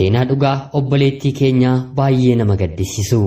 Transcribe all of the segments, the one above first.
Seenaa dhugaa obboleettii keenya baay'ee nama gaddisiisu.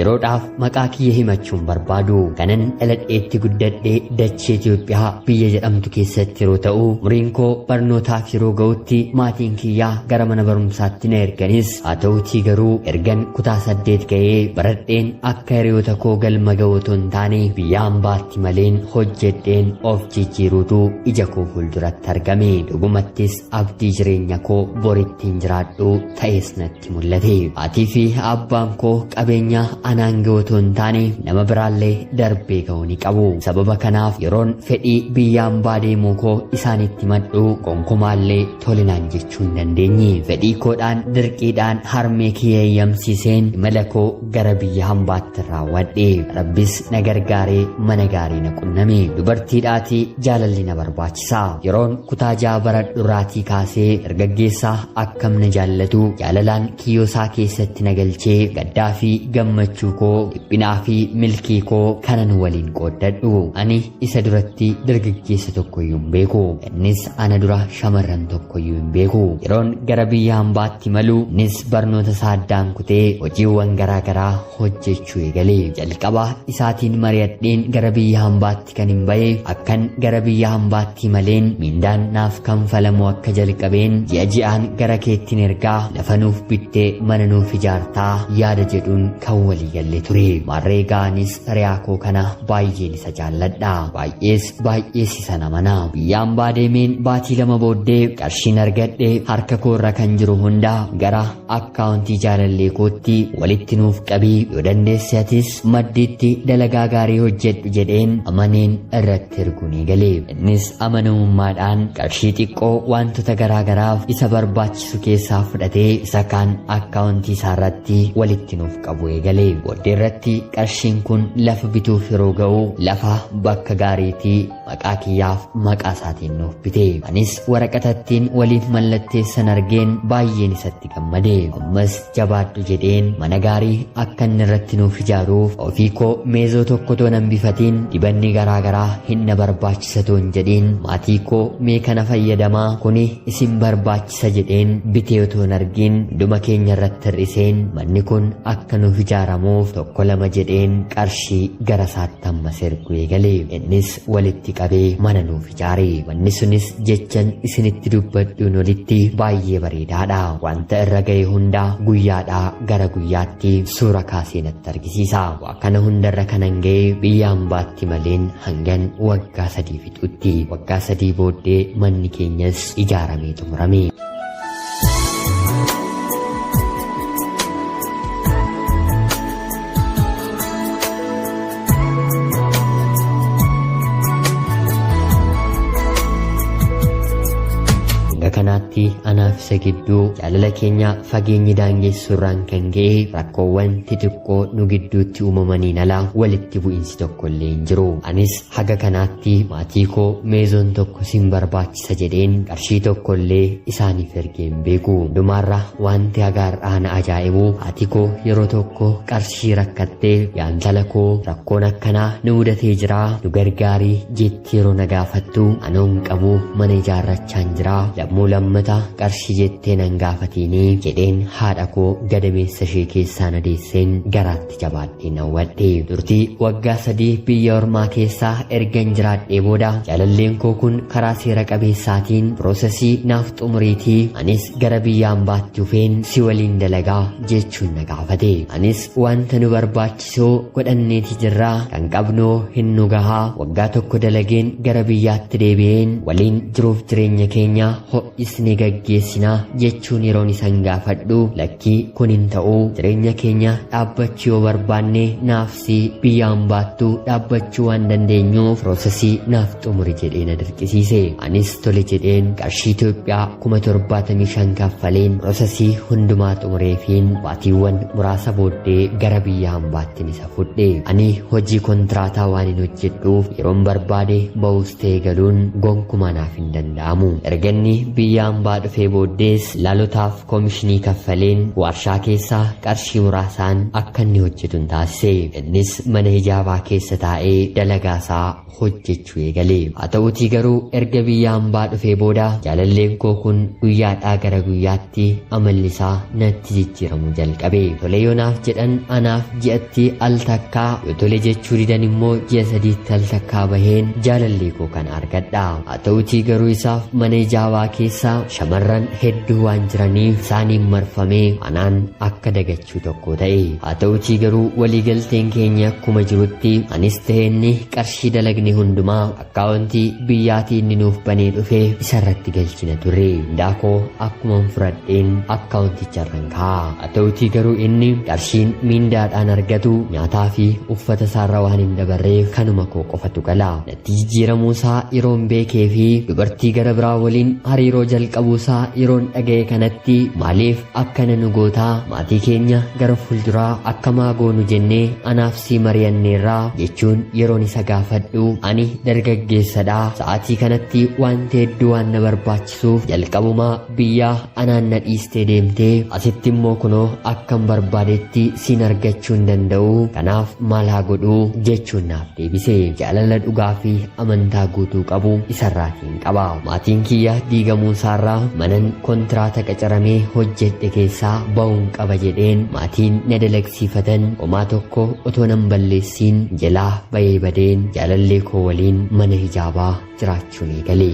Yeroodhaaf maqaa kiyya himachuun barbaadu kanan dhaladheetti guddadhee dachee Itoophiyaa biyya jedhamtu keessatti yeroo ta'u umriin koo barnootaaf yeroo ga'utti maatiin kiyyaa gara mana barumsaatti na erganis haa ta'uutii garuu ergan kutaa 8 ga'ee baradheen akka hiriyoota koo galma ga'u otoo hin taane biyya hambaatti maleen hojjedheen of jijjiiruutu ija koo fuulduratti argame. Dhugumattis abdii jireenya koo borittiin jiraadhu ta'es natti mul'ate. Haatii fi abbaan koo qabeenya anaan ga'u hin taane nama biraallee darbee ga'uu ni qabu. Sababa kanaaf yeroon fedhii biyya hambaa deemuu koo isaanitti madhu gonkumaallee tolinaan jechuu hin dandeenye. Fedhii koodhaan dirqiidhaan harmee kiyya eeyyamsiiseen imala koo gara biyya hambaatti raawwadhe. Rabbis na gargaaree mana gaarii na qunname. Dubartiidhaati jaalalli na barbaachisa. Yeroon kutaa 6 baradhurraatii kaasee dargaggeessaa akkam na jaallatu jaalalaan kiyyoosaa keessatti na galchee gaddaa fi gammachuu koo dhiphinaa fi milkii koo kanan waliin qooddadhu. Ani isa duratti dargaggeessa tokkoyyuu hin beeku. Innis ana dura shamarran tokkoyyuu hin beeku. Yeroon gara biyya hambaatti malu innis barnoota isaa addaan kutee hojiiwwan garaagaraa hojjechuu eegale. Jalqaba isaatiin mari'adheen gara biyya hambaatti kan hin bahe akkan gara biyya hambaatti maleen mindaan naaf kanfalamu akka jalqabeen ji'a ji'aan gara keettiin ergaa lafa nuuf bittee mana nuuf ijaartaa yaada jedhuun kan walii galle ture. Marree gaanis hiriyaa koo kana baay'een isa jaalladha. Baay'ees isa namana. Biyya hambaa deemeen baatii 2 booddee qarshiin argadhe harka koorra kan jiru hunda gara akkaawuntii jaalallee kootti walitti nuuf qabii yoo dandeesse atis maddiitti dalagaa gaarii hojjedhu jedheen amaneen irratti erguun eegale. Innis amanamummaadhaan qarshii xiqqoo wantoota garaagaraaf isa barbaachisu keessaa fudhatee isa kaan akkaawuntii isaarratti walitti nuuf qabu eegale. Booddee irratti qarshiin kun lafa bituuf yeroo ga'u lafa bakka gaariitii maqaa kiyyaaf maqaa isaatiin nuuf bite. Anis waraqatattiin waliif mallatteessan argeen baay'een isatti gammade. Ammas jabaadhu jedheen mana gaarii akka inni irratti nuuf ijaaruuf ofii koo meezoo tokko toon hambifatiin dibanni garaagaraa hin na barbaachisatu hin jedhiin maatii koo mee kana fayyadamaa kuni isin barbaachisa jedheen bitee otoo hin argiin hunduma keenya irratti hir'iseen manni kun akka nuuf ijaaramuuf 1-2 jedheen qarshii gara isaatti ammas ergu eegale. Innis walitti qabee mana nuuf ijaare. Manni sunis jechan isinitti dubbadhuun olitti baay'ee bareedaadha. Wanta irra ga'e hunda guyyaadhaa gara guyyaatti suura kaasee natti argisiisa. Waa kana hundarra kanan ga'e biyya hambaatti maleen hangan waggaa 3 fixutti. Waggaa 3 booddee manni keenyas ijaaramee xumurame. Kanaatti anaaf isa gidduu jaalala keenya fageenyi daangessuurraan kan ga'e rakkoowwan xixiqqoo nu gidduutti uumamaniin ala walitti bu'iinsi tokko illee hin jiru. Anis haga kanaatti maatii koo meezoon tokko sin barbaachisa jedheen qarshii tokko illee isaaniif ergee hin beeku. Hundumaarra wanti hagaarraa na ajaa'ibu haati koo yeroo tokko qarshii rakkattee yaantala koo rakkoon akkanaa nu mudatee jira nu gargaarii jetti yeroo na gaafattu anoon qabu mana ijaarrachaan jira lammata qarshii jettee nan gaafatiinii jedheen haadha koo gadameessa ishee keessaa na deesseen garaatti jabaadhee nawwadhe. Turtii waggaa 3 biyya ormaa keessaa ergan jiraadhee booda jaalalleen koo kun karaa seera qabeessaatiin piroosesii naaf xumuriitii anis gara biyya hambaatti dhufeen si waliin dalagaa jechuun na gaafate. Anis wanta nu barbaachisoo godhanneeti jirraa kan qabnoo hin nu gahaa waggaa 1 dalageen gara biyyaatti deebi'een waliin jiruuf jireenya keenya isni gaggeessinaa jechuun yeroon isan gaafadhu lakkii kun hin ta'uu jireenya keenya dhaabbachuu yoo barbaanne naafsi biyya hambaattuu dhaabbachuu waan dandeenyuuf piroosesii naaf xumuri jedhee na dirqisiise. Anis tole jedheen qarshii Itoophiyaa 75,000 kaffaleen piroosesii hundumaa xumureefiin baatiiwwan muraasa booddee gara biyya hambaatti isa fudhe. Ani hojii kontiraataa waan hin hojjedhuuf yeroon barbaade ba'uus ta'ee galuun gonkumaa naaf hin danda'amu. Erganni biyya hambaa dhufee booddees laalotaaf koomishinii kaffaleen warshaa keessaa qarshii muraasaan akka inni hojjetu taasise. Innis mana hijaabaa keessa taa'ee dalagaasaa hojjechuu eegale. Haa ta'uutii garuu erga biyya hambaa dhufee booda jaalalleen koo kun guyyaadhaa gara guyyaatti amalli isaa natti jijjiiramuu jalqabe. Tole yoonaaf jedhan anaaf ji'atti al takkaa, yoo tole jechuu didan immoo ji'a sadiitti al takkaa baheen jaalallee koo kan argadha. Haa ta'uutii garuu isaaf mana hijaabaa keessa shamarran hedduu waan jiraniif isaaniin marfamee anaan akka dagachuu tokko ta'e. Haa ta'uutii garuu waliigalteen keenya akkuma jirutti anis ta'e inni qarshii dalagne hundumaa akkaawuntii biyyaatii inni nuuf banee dhufe isarratti galchina turre. Daakoo akkuman fudhadheen akkaawunticharran kaa'a. Haa ta'uutii garuu inni qarshiin mindaadhaan argatu nyaataa fi uffata isaarra waan hin dabarreef kanuma koo qofatu gala. Natti jijjiiramuusaa yeroon beekee fi dubartii gara biraa waliin hariiroo jalqabuusaa yeroon dhaga'e kanatti maaliif akkana nu gootaa, maatii keenya gara fuulduraa akkamaa goonu jennee anaaf si mari'anneerraa jechuun yeroon isa gaafadhu ani dargaggeessadha. Sa'aatii kanatti wanti hedduu waan na barbaachisuuf jalqabumaa biyyaa anaan na dhiistee deemtee asitti immoo kunoo akkan barbaadetti siin argachuu hin danda'u. Kanaaf maal haa godhuu jechuun naaf deebise. Jaalala dhugaa fi amantaa guutuu qabu isarraatiin qaba. Maatiin kiyya diigamuu isaarraa manan kontiraata qacaramee hojjedhe keessaa ba'uun qaba jedheen maatiin na dalagsiifatan homaa tokko otoo nan balleessiin jalaa ba'ee badeen jaalallee koo waliin mana hijaabaa jiraachuun eegale.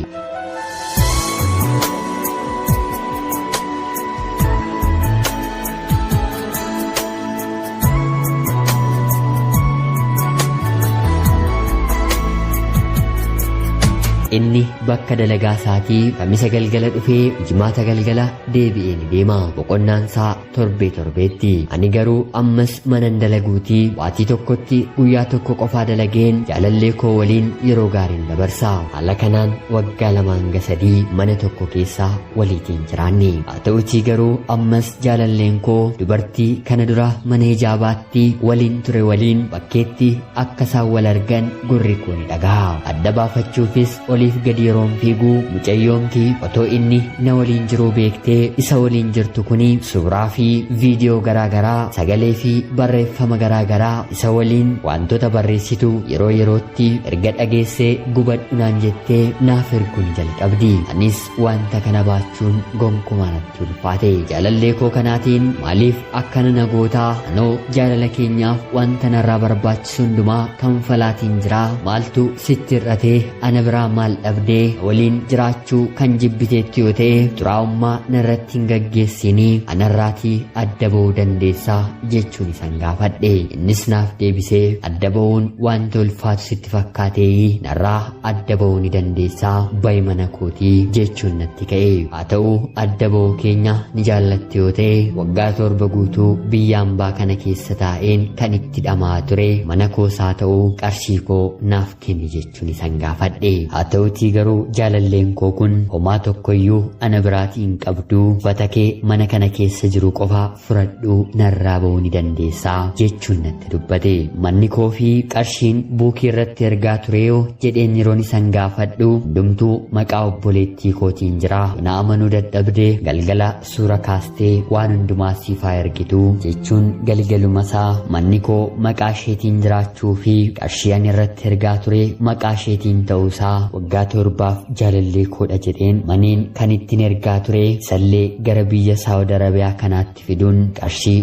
Inni bakka dalagaa isaatii kamisa galgala dhufee jimaata galgala deebi'ee ni deema. Boqonnaan isaa torbee torbeetti. Ani garuu ammas manan dalaguutii waatii tokkotti guyyaa tokko qofaa dalageen jaalallee koo waliin yeroo gaariin dabarsa. Haala kanaan waggaa 2-3 mana tokko keessaa waliitiin jiraanne. Haa ta'uutii garuu ammas jaalalleen koo dubartii kana dura mana hijaabaatti waliin ture waliin bakkeetti akka isaan wal argan gurri koo ni dhaga'a. Adda baafachuufis oliif gadi yeroon fiiguu mucayyoomti otoo inni na waliin jiruu beektee isa waliin jirtu kuni suuraa fi viidiyoo garaagaraa sagalee fi barreeffama garaagaraa isa waliin wantoota barreessitu yeroo yerootti erga dhageessee gubadhu naan jettee naaf erguun jalqabdi. Anis wanta kana baachuun gonkumaa natti ulfaate. Jaalallee koo kanaatiin maaliif akkana na gootaa? Anoo jaalala keenyaaf wanta narraa barbaachisu hundumaa kan falaatiin jira. Maaltu sitti hir'atee ana biraa maal dhabdee waliin jiraachuu kan jibbiteetti yoo ta'e xuraa'ummaa narratti hin gaggeessinii anarraatii adda ba'uu dandeessaa jechuun isan gaafadhe. Innis naaf deebisee adda ba'uun wanta ulfaatu sitti fakkaatee narraa adda ba'uu ni dandeessaa ba'i mana kootii jechuun natti ka'e. Haa ta'u adda ba'uu keenya ni jaallatte yoo ta'e waggaa 7 guutuu biyya hambaa kana keessa taa'een kan itti dhamaa ture mana koosaa ta'uu qarshii koo naaf kenni jechuun isan gaafadhe. Haa ta'utii garuu jaalalleen koo kun homaa tokkoyyuu ana biraatii hin qabdu. Uffata kee mana kana keessa jiru qofa fudhadhu narraa ba'uu ni dandeessaa jechuun natti dubbate. Manni koo fi qarshiin buukii irratti ergaa tureeyoo jedheen yeroon isan gaafadhu hundumtuu maqaa obboleettii kootiin jira. Na amanuu dadhabdee galgala suura kaastee waan hundumaa siifaa ergitu jechuun galgaluma isaa manni koo maqaa isheetiin jiraachuu fi qarshii ani irratti ergaa ture maqaa isheetiin ta'uusaa waggaa 7 jaalallee koodha jedheen maniin kan ittiin ergaa ture sallee gara biyya Saawud Arabiyaa kanaatti fiduun qarshii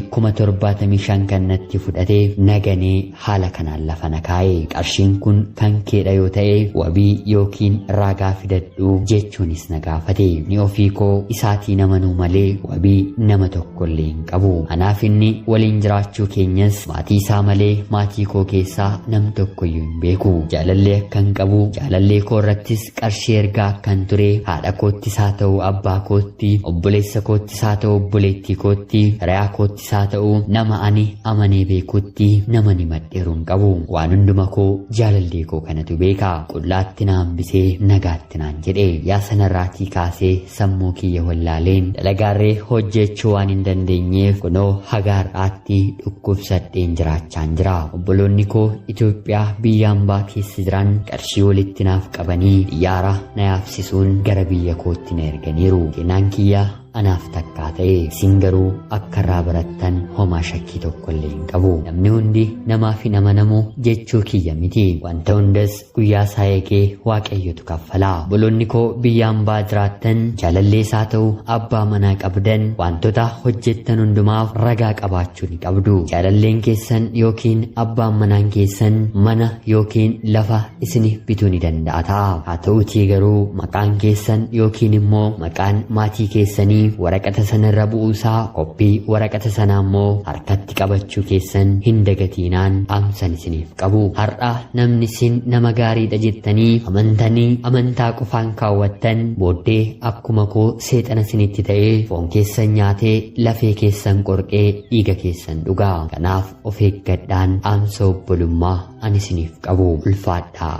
75,000 kan natti fudhateef naganee haala kanaan lafa na kaa'e. Qarshiin kun kan keedha yoo ta'e wabii yookiin raagaa fidadhu jechuunis na gaafate. Ni ofii koo isaatii namanuu malee wabii nama tokkollee hin qabu. Anaaf inni waliin jiraachuu keenyas maatii isaa malee maatii koo keessaa nam tokkoyyuu hin beeku. Jaalallee akkan qabu jaalallee koo irrattis qarshii ergaa akkan ture haadha koottis haa ta'u abbaa kootti obboleessa koottis haa ta'u obboleettii kootti hiriyaa koottis haa ta'u nama ani amanee beekutti nama ni madheeru hin qabu. Waan hunduma koo jaalallee koo kanatu beeka. Qullaatti na hambisee nagaatti naan jedhe. Yaa sanarraatii kaasee sammuu kiyya wallaaleen dalagaarree hojjechuu waan hin dandeenyeef kunoo hagaarraatti dhukkubsadheen jiraachaan jira. Obboloonni koo Itoophiyaa biyya hambaa keessa jiran qarshii walitti naaf qabanii jedhanii xiyyaara na yaabsisuun gara biyya kootti na erganiiru. Kennaan kiyya anaaf takkaa ta'e isin garuu akka irraa barattan homaa shakkii tokko illee hin qabu. Namni hundi namaaf hin amanamu jechuu kiyya miti. Wanta hundas guyyaa isaa eegee Waaqayyotu kaffala. Obboloonni koo biyya ambaa jiraattan jaalallees haa ta'u abbaa manaa qabdan wantoota hojjettan hundumaaf ragaa qabaachuu ni qabdu. Jaalalleen keessan yookiin abbaan manaan keessan mana yookiin lafa isiniif bituu ni danda'a ta'a. Haa ta'uutii garuu maqaan keessan yookiin immoo maqaan maatii keessanii waraqata sanarra bu'uusaa koppii waraqata sanaa immoo harkatti qabachuu keessan hin dagatiinaan dhaamsan isiniif qabu. Har'a namni isin nama gaariidha jettanii amantanii amantaa qofaan kaawwattan booddee akkuma koo seexana isinitti ta'ee foon keessan nyaatee lafee keessan qorqee dhiiga keessan dhugaa. Kanaaf of eeggadhaan dhaamsa obbolummaa ani isiniif qabu. Ulfaadhaa.